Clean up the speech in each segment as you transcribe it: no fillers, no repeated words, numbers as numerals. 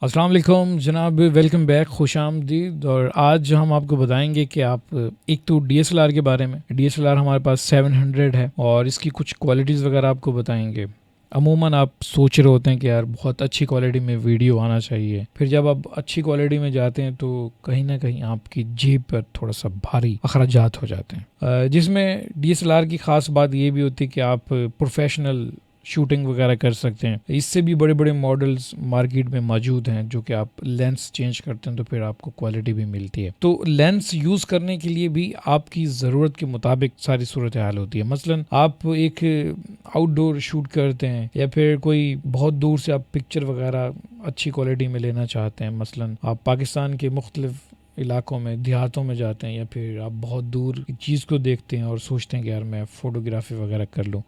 अस्सलाम वालेकुम जनाब, वेलकम बैक, खुश आमदीद। और आज हम आपको बताएंगे कि आप एक तो डीएसएलआर के बारे में। डीएसएलआर हमारे पास 700 है और इसकी कुछ क्वालिटीज़ वगैरह आपको बताएंगे। अमूमन आप सोच रहे होते हैं कि यार बहुत अच्छी क्वालिटी में वीडियो आना चाहिए, फिर जब आप अच्छी क्वालिटी में जाते हैं तो कहीं ना कहीं आपकी जेब पर थोड़ा सा भारी अखराजात हो जाते हैं। जिसमें डीएसएलआर की ख़ास बात ये भी होती है कि आप प्रोफेशनल शूटिंग वगैरह कर सकते हैं। इससे भी बड़े बड़े मॉडल्स मार्केट में मौजूद हैं जो कि आप लेंस चेंज करते हैं तो फिर आपको क्वालिटी भी मिलती है। तो लेंस यूज़ करने के लिए भी आपकी ज़रूरत के मुताबिक सारी सूरत हाल होती है। मसलन आप एक आउटडोर शूट करते हैं या फिर कोई बहुत दूर से आप पिक्चर वगैरह अच्छी क्वालिटी में लेना चाहते हैं। मसलन आप पाकिस्तान के मुख्तलिफ इलाकों में, देहातों में जाते हैं या फिर आप बहुत दूर की चीज़ को देखते हैं और सोचते हैं कि यार मैं फ़ोटोग्राफी वगैरह कर लूँ,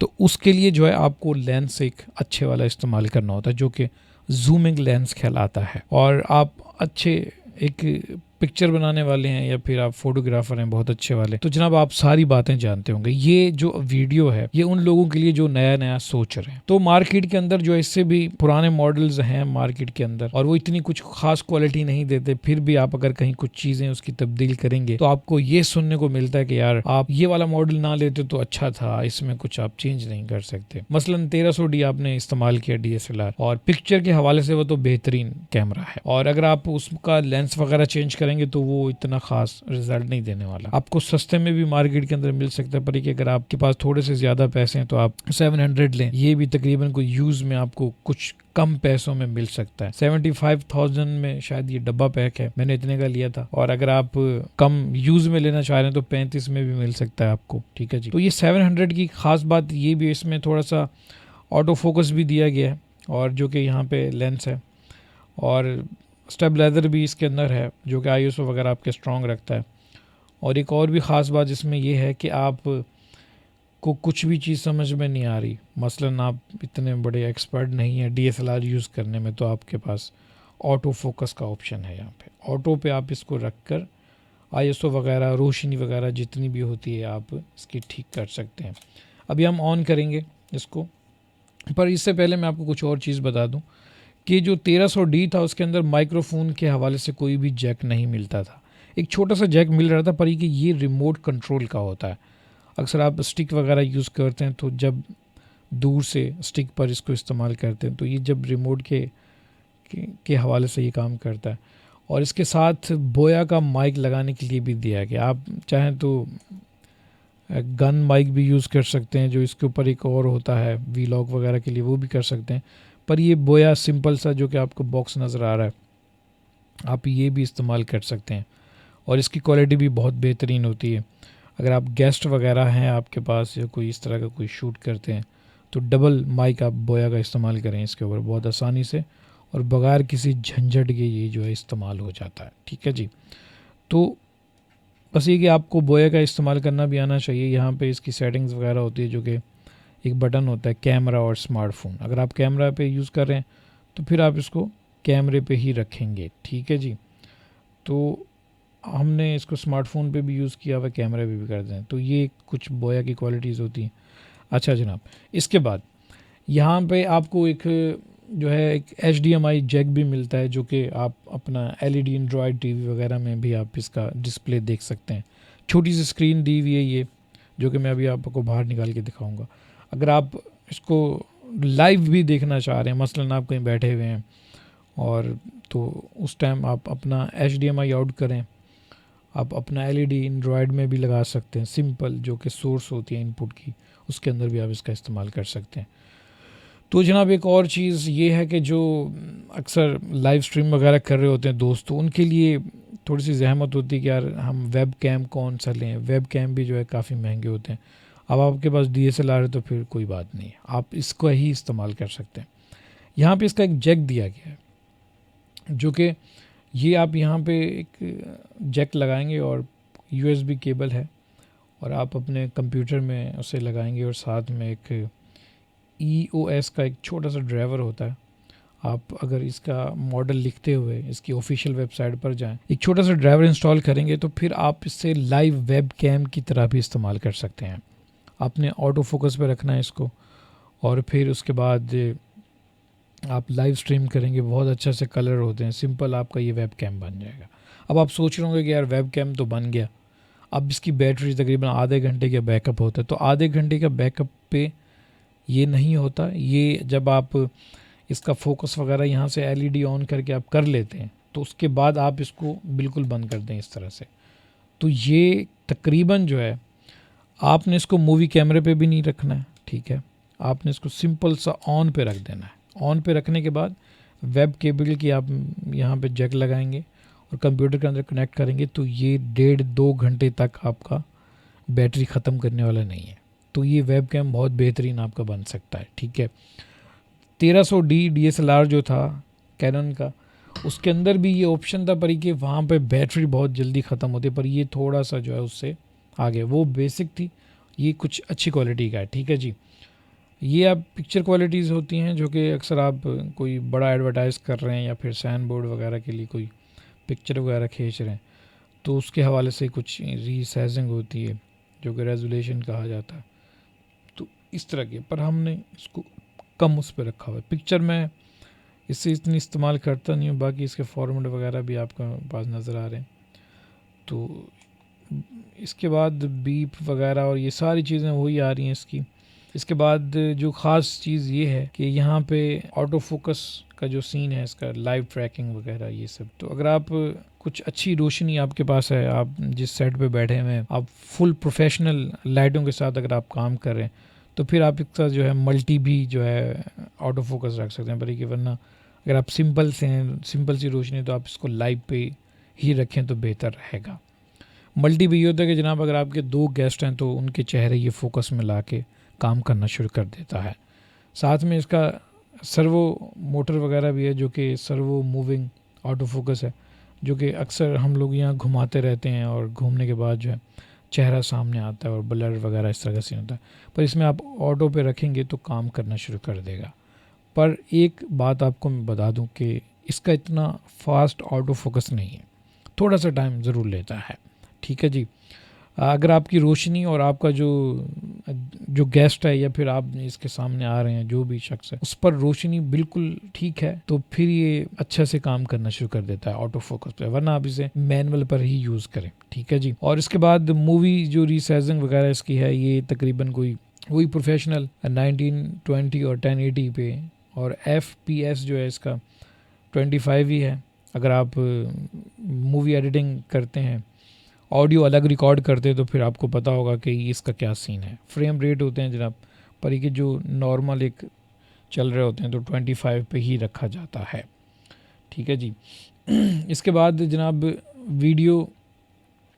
तो उसके लिए जो है आपको लेंस एक अच्छे वाला इस्तेमाल करना होता है जो कि जूमिंग लेंस कहलाता है। और आप अच्छे एक पिक्चर बनाने वाले हैं या फिर आप फोटोग्राफर हैं बहुत अच्छे वाले, तो जनाब आप सारी बातें जानते होंगे। ये जो वीडियो है ये उन लोगों के लिए जो नया नया सोच रहे हैं। तो मार्केट के अंदर जो इससे भी पुराने मॉडल्स हैं मार्केट के अंदर और वो इतनी कुछ खास क्वालिटी नहीं देते, फिर भी आप अगर कहीं कुछ चीजें उसकी तब्दील करेंगे तो आपको ये सुनने को मिलता है कि यार आप ये वाला मॉडल ना लेते तो अच्छा था, इसमें कुछ आप चेंज नहीं कर सकते। मसलन 1300D आपने इस्तेमाल किया डीएसएलआर और पिक्चर के हवाले से वो तो बेहतरीन कैमरा है, और अगर आप उसका लेंस वगैरह चेंज करेंगे तो वो इतना खास रिजल्ट नहीं देने वाला। आपको सस्ते में भी मार्केट के अंदर मिल सकता है, पर कि अगर आपके पास थोड़े से ज्यादा पैसे हैं तो आप 700 लें। ये भी तकरीबन कोई यूज में आपको कुछ कम पैसों में मिल सकता है। 75,000 में शायद ये डब्बा पैक है, मैंने इतने का लिया था। और अगर आप कम यूज में लेना चाह रहे हैं तो 35 में भी मिल सकता है आपको। ठीक है जी। तो ये 700 की खास बात ये भी, इसमें थोड़ा सा ऑटो फोकस भी दिया गया है और जो कि यहाँ पे लेंस है, और स्टेबलाइजर भी इसके अंदर है जो कि आईएसओ वगैरह आपके स्ट्रॉन्ग रखता है। और एक और भी ख़ास बात इसमें यह है कि आप को कुछ भी चीज़ समझ में नहीं आ रही, मसलन आप इतने बड़े एक्सपर्ट नहीं हैं डीएसएलआर यूज़ करने में, तो आपके पास ऑटो फोकस का ऑप्शन है। यहाँ पे ऑटो पे आप इसको रख कर आईएसओ वगैरह, रोशनी वगैरह जितनी भी होती है आप इसकी ठीक कर सकते हैं। अभी हम ऑन करेंगे इसको, पर इससे पहले मैं आपको कुछ और चीज़ बता दूं कि जो 1300D था उसके अंदर माइक्रोफोन के हवाले से कोई भी जैक नहीं मिलता था। एक छोटा सा जैक मिल रहा था, पर ये रिमोट कंट्रोल का होता है। अक्सर आप स्टिक वगैरह यूज़ करते हैं तो जब दूर से स्टिक पर इसको इस्तेमाल करते हैं तो ये जब रिमोट के हवाले से ये काम करता है। और इसके साथ बोया का माइक लगाने के लिए भी दिया गया। आप चाहें तो गन माइक भी यूज़ कर सकते हैं, जो इसके ऊपर एक और होता है वीलॉग वगैरह के लिए, वो भी कर सकते हैं। पर ये बोया सिंपल सा जो कि आपको बॉक्स नज़र आ रहा है, आप ये भी इस्तेमाल कर सकते हैं और इसकी क्वालिटी भी बहुत बेहतरीन होती है। अगर आप गेस्ट वगैरह हैं आपके पास या कोई इस तरह का कोई शूट करते हैं तो डबल माइक आप बोया का इस्तेमाल करें इसके ऊपर, बहुत आसानी से और बगैर किसी झंझट के ये जो है इस्तेमाल हो जाता है। ठीक है जी। तो बस ये कि आपको बोया का इस्तेमाल करना भी आना चाहिए। यहाँ पे इसकी सेटिंग्स वगैरह होती है जो कि एक बटन होता है कैमरा और स्मार्टफोन। अगर आप कैमरा पे यूज़ कर रहे हैं तो फिर आप इसको कैमरे पे ही रखेंगे। ठीक है जी। तो हमने इसको स्मार्टफोन पे भी यूज़ किया हुआ, कैमरे पे भी करते हैं। तो ये कुछ बोया की क्वालिटीज़ होती हैं। अच्छा जनाब, इसके बाद यहाँ पे आपको एक जो है एक HDMI जैक भी मिलता है जो कि आप अपना LED एंड्रॉयड टीवी वगैरह में भी आप इसका डिस्प्ले देख सकते हैं। छोटी सी स्क्रीन दी हुई है ये, जो कि मैं अभी आपको बाहर निकाल के दिखाऊंगा। अगर आप इसको लाइव भी देखना चाह रहे हैं, मसलन आप कहीं बैठे हुए हैं और तो उस टाइम आप अपना HDMI आउट करें, आप अपना LED एंड्रॉयड में भी लगा सकते हैं। सिंपल जो कि सोर्स होती है इनपुट की, उसके अंदर भी आप इसका इस्तेमाल कर सकते हैं। तो जनाब एक और चीज़ ये है कि जो अक्सर लाइव स्ट्रीम वगैरह कर रहे होते हैं दोस्त, तो उनके लिए थोड़ी सी जहमत होती है कि यार हम वेब कैम कौन सा लें। वेब कैम भी जो है काफ़ी महंगे होते हैं। अब आपके पास DSLR है तो फिर कोई बात नहीं है, आप इसको ही इस्तेमाल कर सकते हैं। यहाँ पे इसका एक जैक दिया गया है जो कि ये आप यहाँ पे एक जैक लगाएंगे और USB केबल है और आप अपने कंप्यूटर में उसे लगाएंगे और साथ में एक EOS का एक छोटा सा ड्राइवर होता है। आप अगर इसका मॉडल लिखते हुए इसकी ऑफिशियल वेबसाइट पर जाएं, एक छोटा सा ड्राइवर इंस्टॉल करेंगे तो फिर आप इससे लाइव वेब कैम की तरह भी इस्तेमाल कर सकते हैं। आपने ऑटो फोकस पे रखना है इसको और फिर उसके बाद आप लाइव स्ट्रीम करेंगे, बहुत अच्छा से कलर होते हैं, सिंपल आपका ये वेब कैम बन जाएगा। अब आप सोच रहे होंगे कि यार वेब कैम तो बन गया, अब इसकी बैटरी तकरीबन आधे घंटे का बैकअप होता है। तो आधे घंटे का बैकअप पे ये नहीं होता। ये जब आप इसका फोकस वगैरह यहाँ से एलईडी ऑन करके आप कर लेते हैं तो उसके बाद आप इसको बिल्कुल बंद कर दें इस तरह से। तो ये तकरीबन जो है, आपने इसको मूवी कैमरे पे भी नहीं रखना है, ठीक है, आपने इसको सिंपल सा ऑन पे रख देना है। ऑन पे रखने के बाद वेब केबल की आप यहाँ पे जैक लगाएंगे और कंप्यूटर के अंदर कनेक्ट करेंगे तो ये 1.5-2 घंटे तक आपका बैटरी ख़त्म करने वाला नहीं है। तो ये वेब कैम बहुत बेहतरीन आपका बन सकता है, ठीक है। 1300D DSLR जो था कैनन का, उसके अंदर भी ये ऑप्शन था, पर कि वहाँ पे बैटरी बहुत जल्दी ख़त्म होती है, पर ये थोड़ा सा जो है उससे आगे, वो बेसिक थी, ये कुछ अच्छी क्वालिटी का है, ठीक है जी। ये आप पिक्चर क्वालिटीज़ होती हैं जो कि अक्सर आप कोई बड़ा एडवर्टाइज़ कर रहे हैं या फिर साइन बोर्ड वगैरह के लिए कोई पिक्चर वगैरह खींच रहे हैं तो उसके हवाले से कुछ रीसाइजिंग होती है जो कि रेजोल्यूशन कहा जाता है। तो इस तरह के, पर हमने इसको कम उस पर रखा हुआ है। पिक्चर में इससे इतनी इस्तेमाल करता नहीं हूँ, बाकी इसके फॉर्मेट वगैरह भी आपके पास नज़र आ रहे हैं। तो इसके बाद बीप वगैरह और ये सारी चीज़ें वही आ रही हैं इसकी। इसके बाद जो ख़ास चीज़ ये है कि यहाँ पे ऑटो फोकस का जो सीन है इसका, लाइव ट्रैकिंग वगैरह ये सब। तो अगर आप कुछ अच्छी रोशनी आपके पास है, आप जिस सेट पे बैठे हुए हैं, आप फुल प्रोफेशनल लाइटों के साथ अगर आप काम कर रहे हैं तो फिर आप इसका जो है मल्टी भी जो है ऑटो फोकस रख सकते हैं। पर कि वरना अगर आप सिंपल सी रोशनी, तो आप इसको लाइव पे ही रखें तो बेहतर रहेगा। मल्टी भी ये होता है कि जनाब अगर आपके 2 गेस्ट हैं तो उनके चेहरे ये फोकस में ला के काम करना शुरू कर देता है। साथ में इसका सर्वो मोटर वगैरह भी है जो कि सर्वो मूविंग ऑटो फोकस है, जो कि अक्सर हम लोग यहाँ घुमाते रहते हैं और घूमने के बाद जो है चेहरा सामने आता है और ब्लर वगैरह इस तरह का सीन होता है। पर इसमें आप ऑटो पे रखेंगे तो काम करना शुरू कर देगा। पर एक बात आपको मैं बता दूं कि इसका इतना फास्ट ऑटो फोकस नहीं है, थोड़ा सा टाइम ज़रूर लेता है, ठीक है जी। अगर आपकी रोशनी और आपका जो गेस्ट है या फिर आप इसके सामने आ रहे हैं जो भी शख्स है, उस पर रोशनी बिल्कुल ठीक है तो फिर ये अच्छा से काम करना शुरू कर देता है ऑटो फोकस पे, वरना आप इसे मैनुअल पर ही यूज़ करें, ठीक है जी। और इसके बाद मूवी जो रीसाइजिंग वगैरह इसकी है, ये तकरीबन कोई वही प्रोफेशनल 1920 और 1080 पे, और FPS जो है इसका 25 ही है। अगर आप मूवी एडिटिंग करते हैं, ऑडियो अलग रिकॉर्ड करते हैं, तो फिर आपको पता होगा कि इसका क्या सीन है। फ्रेम रेट होते हैं जनाब, पर ये जो नॉर्मल एक चल रहे होते हैं तो 25 पे ही रखा जाता है, ठीक है जी। इसके बाद जनाब वीडियो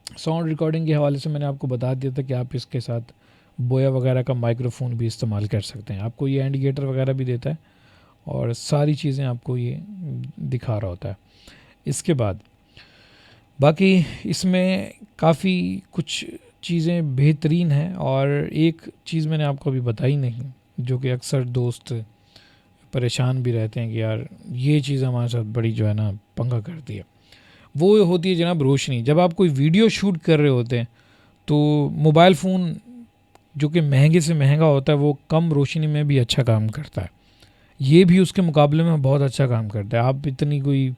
साउंड रिकॉर्डिंग के हवाले से मैंने आपको बता दिया था कि आप इसके साथ बोया वगैरह का माइक्रोफोन भी इस्तेमाल कर सकते हैं। आपको ये इंडिकेटर वगैरह भी देता है और सारी चीज़ें आपको ये दिखा रहा होता है। इसके बाद बाकी इसमें काफ़ी कुछ चीज़ें बेहतरीन हैं, और एक चीज़ मैंने आपको अभी बताई नहीं जो कि अक्सर दोस्त परेशान भी रहते हैं कि यार ये चीज़ हमारे साथ बड़ी जो है ना पंगा करती है, वो होती है जनाब रोशनी। जब आप कोई वीडियो शूट कर रहे होते हैं तो मोबाइल फ़ोन जो कि महंगे से महंगा होता है वो कम रोशनी में भी अच्छा काम करता है, ये भी उसके मुकाबले में बहुत अच्छा काम करता है। आप इतनी कोई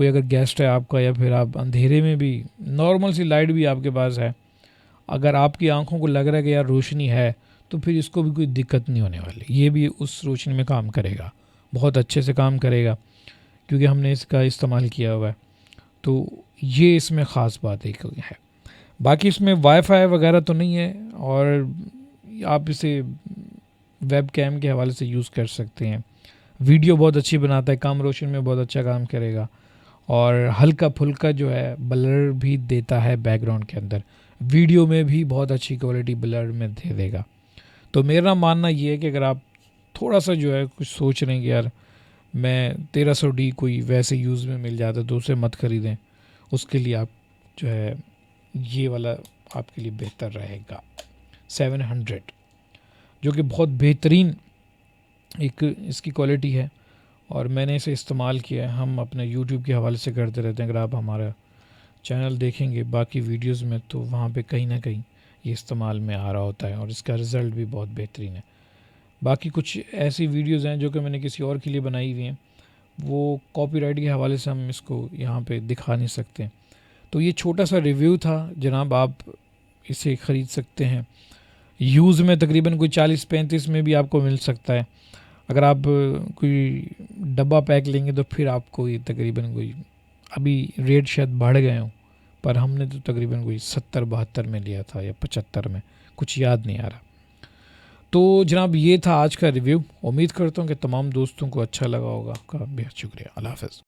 अगर गेस्ट है आपका, या फिर आप अंधेरे में भी नॉर्मल सी लाइट भी आपके पास है, अगर आपकी आंखों को लग रहा है कि यार रोशनी है, तो फिर इसको भी कोई दिक्कत नहीं होने वाली, ये भी उस रोशनी में काम करेगा, बहुत अच्छे से काम करेगा, क्योंकि हमने इसका इस्तेमाल किया हुआ है। तो ये इसमें ख़ास बात एक है। बाकी इसमें वाईफाई वगैरह तो नहीं है, और आप इसे वेब कैम के हवाले से यूज़ कर सकते हैं। वीडियो बहुत अच्छी बनाता है, कम रोशनी में बहुत अच्छा काम करेगा, और हल्का फुल्का जो है ब्लर भी देता है बैकग्राउंड के अंदर, वीडियो में भी बहुत अच्छी क्वालिटी ब्लर में दे देगा। तो मेरा मानना ये है कि अगर आप थोड़ा सा जो है कुछ सोच रहे हैं कि यार मैं 1300D कोई वैसे यूज़ में मिल जाता तो उसे मत ख़रीदें, उसके लिए आप जो है ये वाला आपके लिए बेहतर रहेगा 700, जो कि बहुत बेहतरीन एक इसकी क्वालिटी है, और मैंने इसे इस्तेमाल किया है। हम अपने YouTube के हवाले से करते रहते हैं, अगर आप हमारा चैनल देखेंगे बाकी वीडियोस में तो वहाँ पे कहीं ना कहीं ये इस्तेमाल में आ रहा होता है, और इसका रिज़ल्ट भी बहुत बेहतरीन है। बाकी कुछ ऐसी वीडियोज़ हैं जो कि मैंने किसी और के लिए बनाई हुई हैं, वो कॉपीराइट के हवाले से हम इसको यहाँ पे दिखा नहीं सकते। तो ये छोटा सा रिव्यू था जनाब, आप इसे ख़रीद सकते हैं। यूज़ में तकरीबन कोई 40-35 में भी आपको मिल सकता है। अगर आप कोई डब्बा पैक लेंगे तो फिर आपको ये तकरीबन कोई, अभी रेट शायद बढ़ गए हों, पर हमने तो तकरीबन कोई 70-72 में लिया था या 75 में, कुछ याद नहीं आ रहा। तो जनाब ये था आज का रिव्यू। उम्मीद करता हूँ कि तमाम दोस्तों को अच्छा लगा होगा। आपका बेहद शुक्रिया। अल्लाह हाफ़िज़।